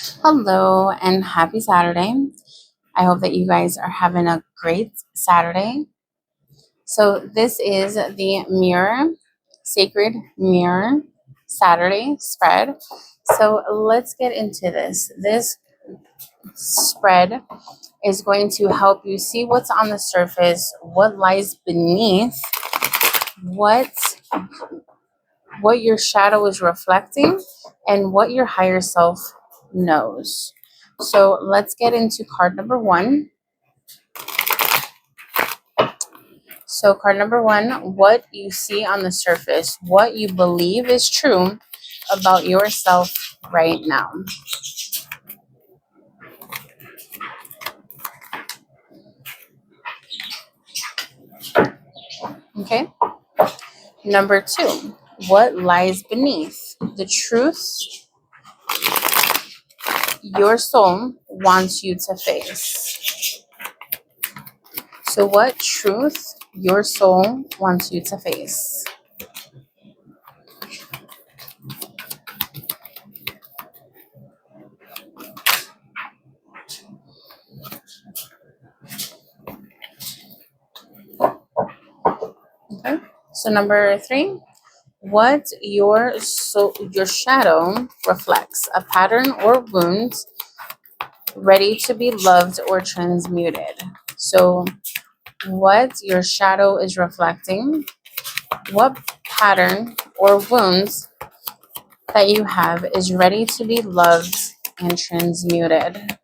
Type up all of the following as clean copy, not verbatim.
Hello and happy Saturday. I hope that you guys are having a great Saturday. So, this is the Mirror, Sacred Mirror Saturday spread. So, let's get into this. This spread is going to help you see what's on the surface, what lies beneath, what what your shadow is reflecting, and what your higher self knows. So, let's get into card number 1. So, card number 1, what you see on the surface, what you believe is true about yourself right now. Okay. Number 2, what lies beneath, the truth your soul wants you to face. So, what truth your soul wants you to face? Okay. So, number 3, what your shadow reflects, a pattern or wound ready to be loved or transmuted. So, what your shadow is reflecting, what pattern or wounds that you have is ready to be loved and transmuted.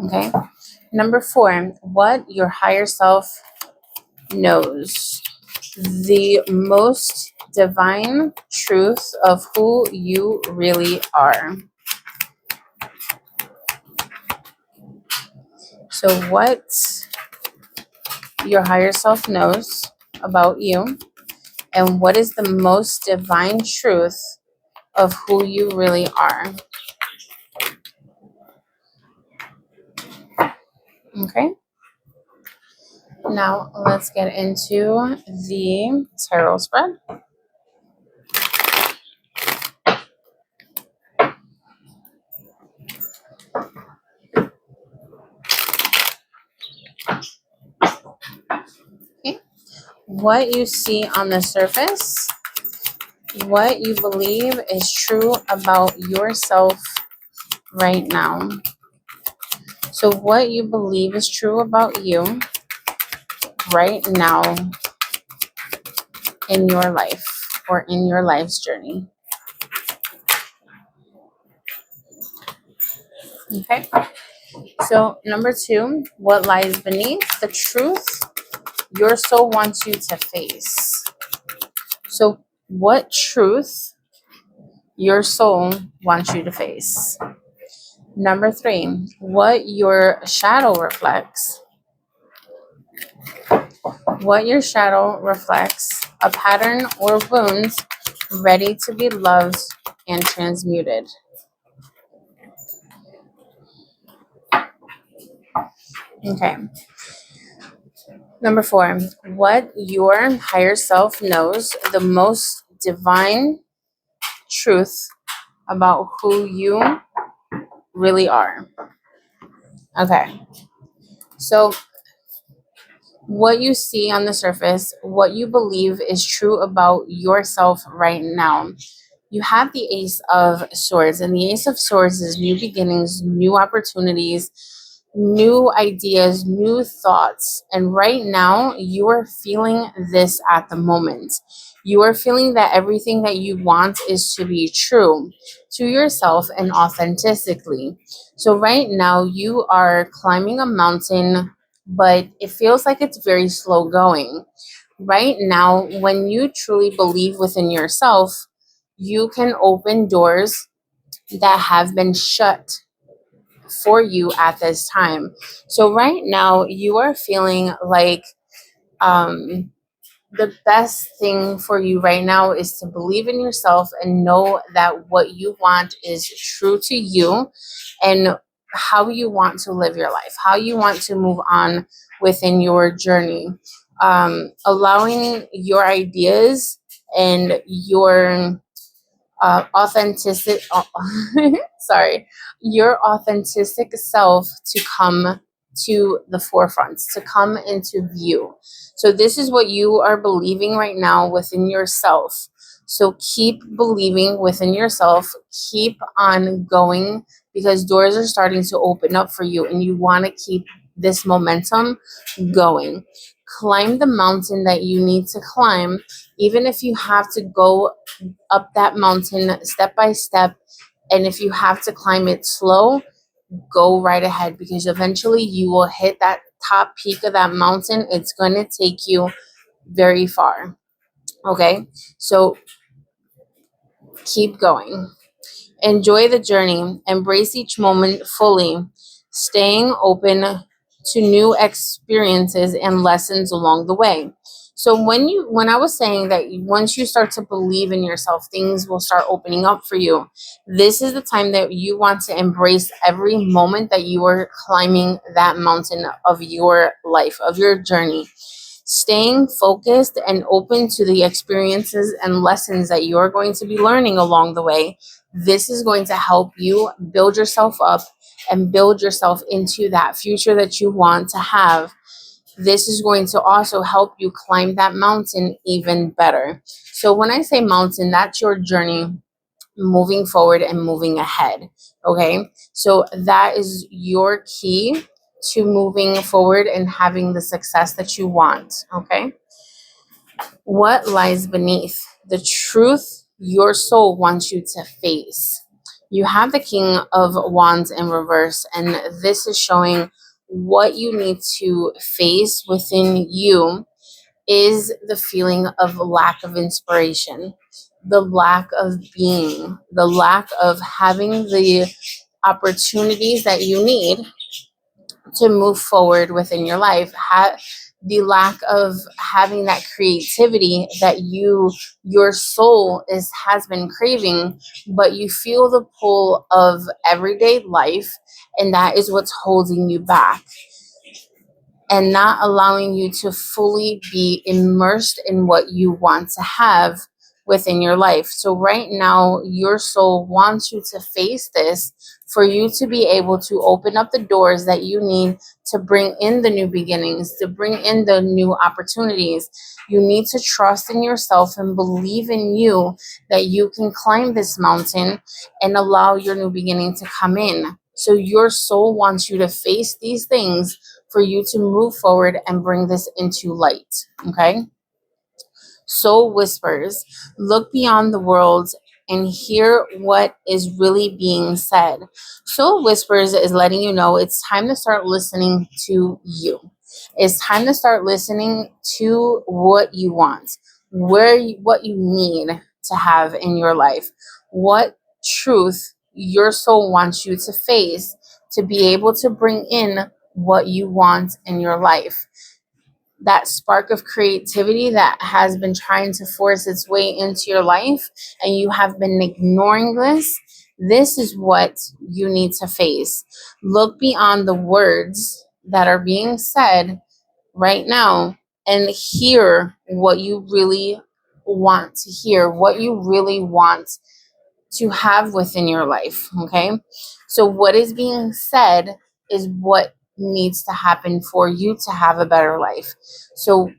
Okay. Number 4, what your higher self knows, the most divine truth of who you really are. So, what your higher self knows about you, and what is the most divine truth of who you really are. Okay, now let's get into the tarot spread. Okay, what you see on the surface, what you believe is true about yourself right now. So, what you believe is true about you right now in your life or in your life's journey. Okay, so number 2, what lies beneath, the truth your soul wants you to face. So, what truth your soul wants you to face? Number 3, what your shadow reflects. What your shadow reflects, a pattern or wounds ready to be loved and transmuted. Okay. Number 4, what your higher self knows, the most divine truth about who you really are. Okay. So, what you see on the surface, what you believe is true about yourself right now. You have the Ace of Swords, and the Ace of Swords is new beginnings, new opportunities, new ideas, new thoughts. And right now, you are feeling this at the moment. You are feeling that everything that you want is to be true to yourself and authentically. So, right now, you are climbing a mountain, but it feels like it's very slow going. Right now, when you truly believe within yourself, you can open doors that have been shut for you at this time. So right now you are feeling like um the best thing for you right now is to believe in yourself and know that what you want is true to you, and how you want to live your life, how you want to move on within your journey. Allowing your ideas and your authentic sorry, your authentic self to come to the forefront, to come into view. So this is what you are believing right now within yourself. So keep believing within yourself, keep on going, because doors are starting to open up for you and you want to keep this momentum going. Climb the mountain that you need to climb, even if you have to go up that mountain step by step. And if you have to climb it slow, go right ahead, because eventually you will hit that top peak of that mountain. It's going to take you very far. Okay? So keep going. Enjoy the journey. Embrace each moment fully, staying open to new experiences and lessons along the way. So when I was saying that once you start to believe in yourself, things will start opening up for you. This is the time that you want to embrace every moment that you are climbing that mountain of your life, of your journey. Staying focused and open to the experiences and lessons that you're going to be learning along the way. This is going to help you build yourself up and build yourself into that future that you want to have. This is going to also help you climb that mountain even better. So when I say mountain, that's your journey moving forward and moving ahead. Okay. So that is your key to moving forward and having the success that you want. Okay. What lies beneath? The truth your soul wants you to face. You have the King of Wands in reverse, and this is showing what you need to face within you is the feeling of lack of inspiration, the lack of being, the lack of having the opportunities that you need to move forward within your life. The lack of having that creativity that your soul has been craving, but you feel the pull of everyday life, and that is what's holding you back and not allowing you to fully be immersed in what you want to have within your life. So right now, your soul wants you to face this for you to be able to open up the doors that you need to bring in the new beginnings, to bring in the new opportunities. You need to trust in yourself and believe in you that you can climb this mountain and allow your new beginning to come in. So your soul wants you to face these things for you to move forward and bring this into light. Okay? Soul whispers, look beyond the world and hear what is really being said. Soul whispers is letting you know it's time to start listening to you. It's time to start listening to what you want, what you need to have in your life, what truth your soul wants you to face to be able to bring in what you want in your life. That spark of creativity that has been trying to force its way into your life and you have been ignoring this is what you need to face. Look beyond the words that are being said right now and hear what you really want to hear, what you really want to have within your life. Okay. So, what is being said is what needs to happen for you to have a better life. So,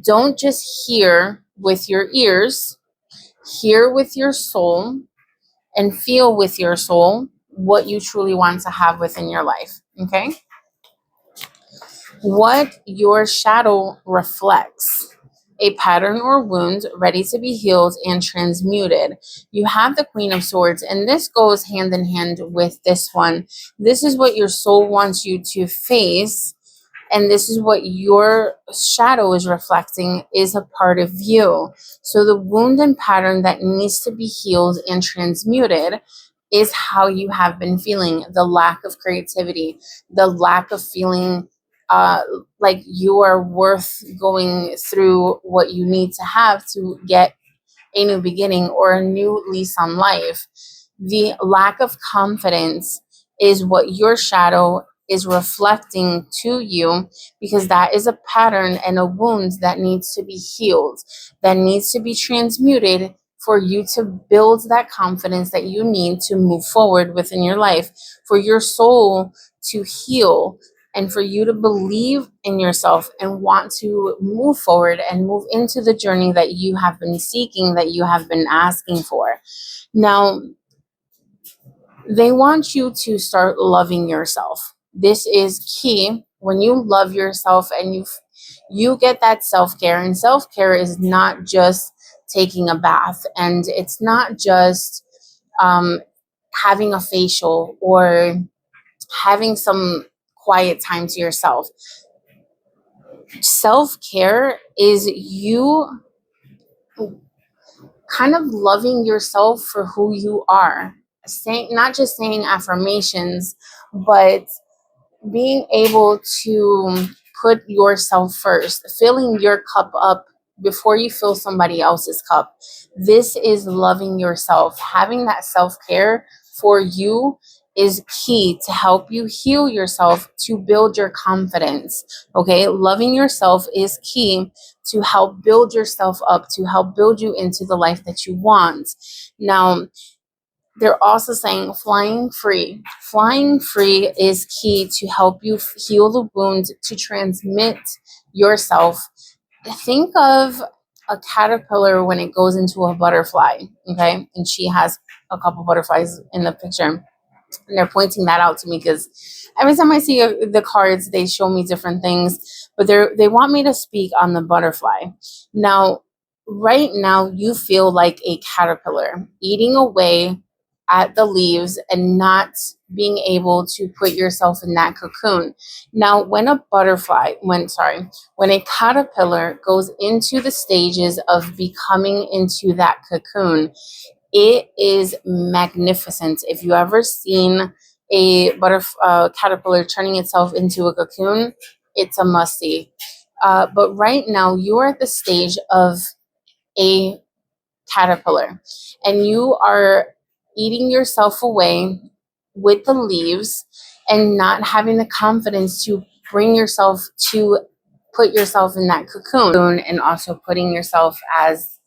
don't just hear with your ears, hear with your soul, and feel with your soul what you truly want to have within your life. Okay. What your shadow reflects. A pattern or wound ready to be healed and transmuted. You have the Queen of Swords, and this goes hand in hand with this one. This is what your soul wants you to face, and this is what your shadow is reflecting is a part of you. So the wound and pattern that needs to be healed and transmuted is how you have been feeling, the lack of creativity, the lack of feeling uh, like you are worth going through what you need to have to get a new beginning or a new lease on life. The lack of confidence is what your shadow is reflecting to you, because that is a pattern and a wound that needs to be healed, that needs to be transmuted for you to build that confidence that you need to move forward within your life, for your soul to heal, and for you to believe in yourself and want to move forward and move into the journey that you have been seeking, that you have been asking for. Now, they want you to start loving yourself. This is key. When you love yourself and you get that self-care, and self-care is not just taking a bath, and it's not just um, having a facial or having some quiet time to yourself. Self-care is you kind of loving yourself for who you are, saying, not just saying affirmations, but being able to put yourself first, filling your cup up before you fill somebody else's cup. This is loving yourself. Having that self-care for you is key to help you heal yourself, to build your confidence. Okay, loving yourself is key to help build yourself up, to help build you into the life that you want. Now, they're also saying flying free. Flying free is key to help you heal the wound, to transmit yourself. Think of a caterpillar when it goes into a butterfly, okay? And she has a couple butterflies in the picture. And they're pointing that out to me because every time I see the cards, they show me different things, but they want me to speak on the butterfly. Now, right now, you feel like a caterpillar eating away at the leaves and not being able to put yourself in that cocoon. Now, when a caterpillar goes into the stages of becoming into that cocoon, it is magnificent. If you ever seen a caterpillar turning itself into a cocoon, it's a must see. But right now, you are at the stage of a caterpillar, and you are eating yourself away with the leaves and not having the confidence to bring yourself to put yourself in that cocoon, and also putting yourself as,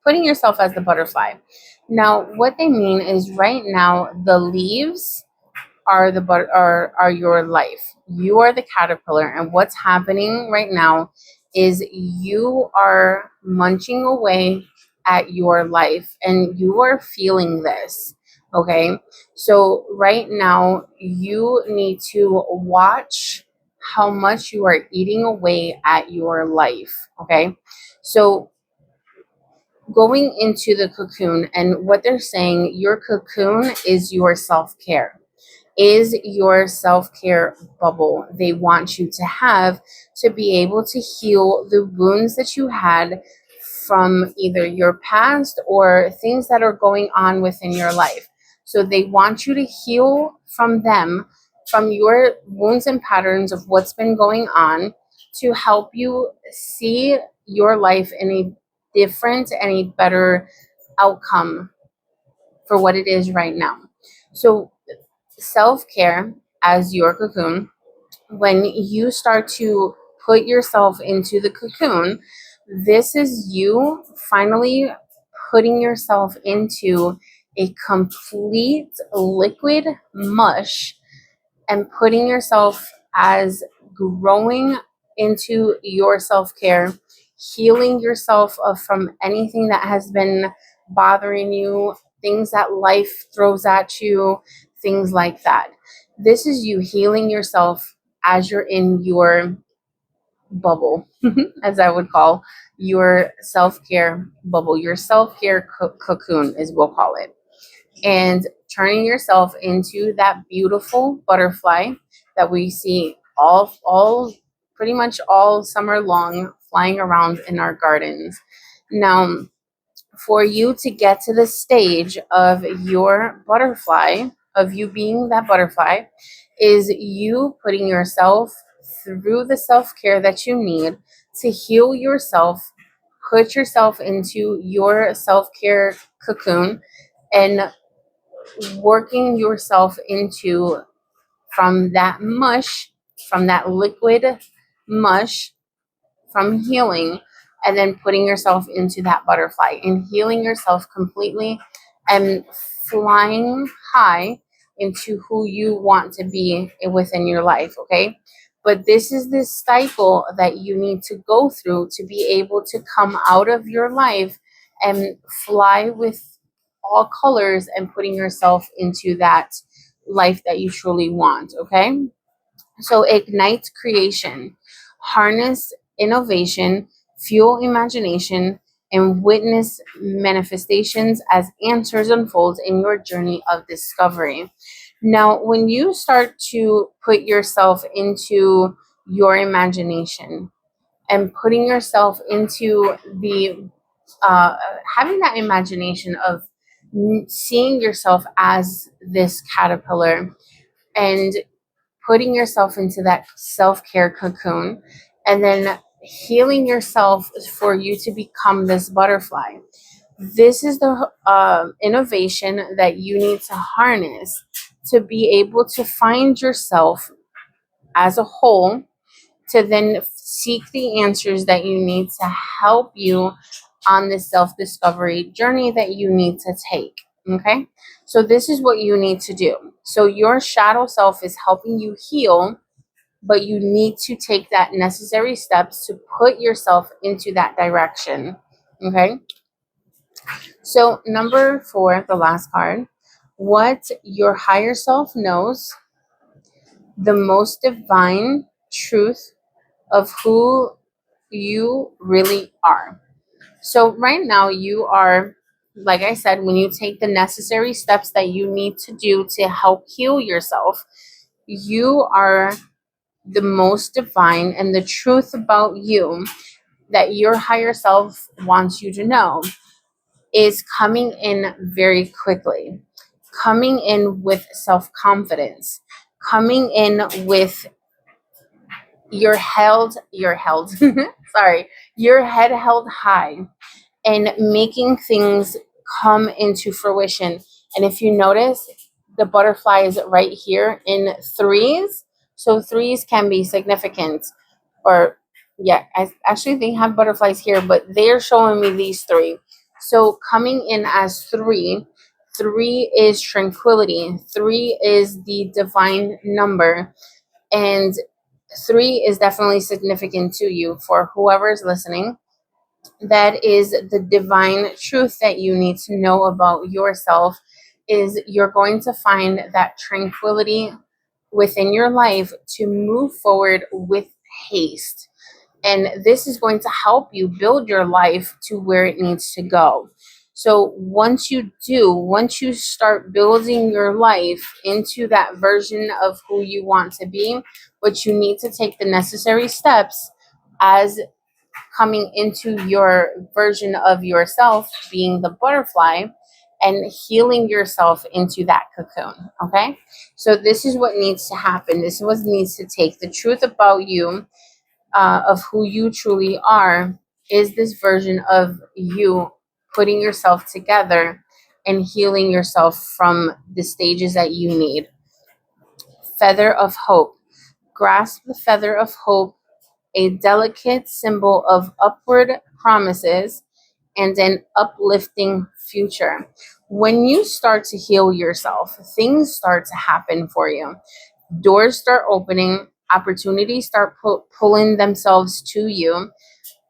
putting yourself as the butterfly. Now, what they mean is right now the leaves are are your life. You are the caterpillar, and what's happening right now is you are munching away at your life, and you are feeling this. Okay, so right now you need to watch how much you are eating away at your life. Okay, so going into the cocoon, and what they're saying, your cocoon is your self-care, is your self-care bubble they want you to have, to be able to heal the wounds that you had from either your past or things that are going on within your life. So they want you to heal from them, from your wounds and patterns of what's been going on, to help you see your life in a different and a better outcome for what it is right now. So self-care as your cocoon, when you start to put yourself into the cocoon, this is you finally putting yourself into a complete liquid mush, and putting yourself as growing into your self-care, healing yourself from anything that has been bothering you, things that life throws at you, things like that. This is you healing yourself as you're in your bubble, as I would call your self-care bubble, your self-care cocoon is we'll call it, and turning yourself into that beautiful butterfly that we see all pretty much all summer long flying around in our gardens. Now, for you to get to the stage of your butterfly, of you being that butterfly, is you putting yourself through the self-care that you need to heal yourself, put yourself into your self-care cocoon, and working yourself into from that mush, from that liquid mush, from healing, and then putting yourself into that butterfly and healing yourself completely and flying high into who you want to be within your life, okay? But this is this cycle that you need to go through to be able to come out of your life and fly with all colors and putting yourself into that life that you truly want, okay? So ignite creation, harness innovation, fuel imagination, and witness manifestations as answers unfold in your journey of discovery. Now, when you start to put yourself into your imagination and putting yourself into the having that imagination of seeing yourself as this caterpillar and putting yourself into that self-care cocoon and then healing yourself for you to become this butterfly. This is the innovation that you need to harness to be able to find yourself as a whole, to then seek the answers that you need to help you on this self-discovery journey that you need to take. Okay, so this is what you need to do. So your shadow self is helping you heal, but you need to take that necessary steps to put yourself into that direction. Okay, so number 4, the last card, what your higher self knows the most divine truth of who you really are. So right now you are, like I said, when you take the necessary steps that you need to do to help heal yourself, you are the most divine, and the truth about you that your higher self wants you to know is coming in very quickly, coming in with self-confidence, coming in with sorry, your head held high and making things come into fruition. And if you notice, the butterfly is right here in threes. So threes can be significant. Or, yeah, I actually they have butterflies here, but they're showing me these three. So coming in as three, three is tranquility, three is the divine number, and three is definitely significant to you. For whoever's listening, that is the divine truth that you need to know about yourself, is you're going to find that tranquility within your life to move forward with haste. And this is going to help you build your life to where it needs to go. So once you start building your life into that version of who you want to be, but you need to take the necessary steps as coming into your version of yourself being the butterfly and healing yourself into that cocoon. Okay, so this is what needs to happen. This is what needs to take the truth about you, of who you truly are, is this version of you putting yourself together and healing yourself from the stages that you need. Feather of hope. Grasp the feather of hope, a delicate symbol of upward promises and an uplifting future. When you start to heal yourself, things start to happen for you. Doors start opening, opportunities start pulling themselves to you,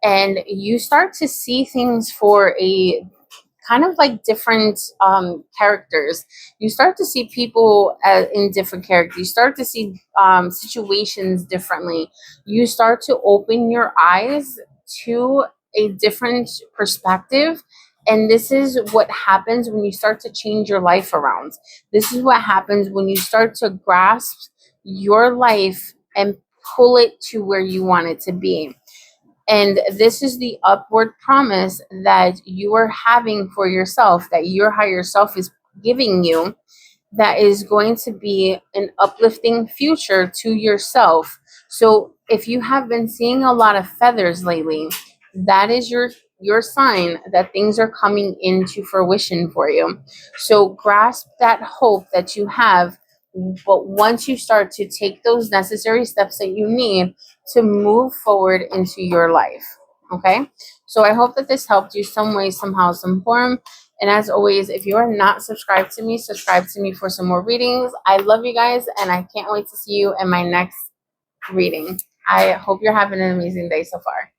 and you start to see things for a kind of like different characters. You start to see people in different characters. You start to see situations differently. You start to open your eyes to a different perspective. And this is what happens when you start to change your life around. This is what happens when you start to grasp your life and pull it to where you want it to be. And this is the upward promise that you are having for yourself, that your higher self is giving you, that is going to be an uplifting future to yourself So if you have been seeing a lot of feathers lately, that is your sign that things are coming into fruition for you. So grasp that hope that you have, but once you start to take those necessary steps that you need to move forward into your life. Okay? So I hope that this helped you some way, somehow, some form. And as always, if you are not subscribed to me, subscribe to me for some more readings. I love you guys, and I can't wait to see you in my next reading. I hope you're having an amazing day so far.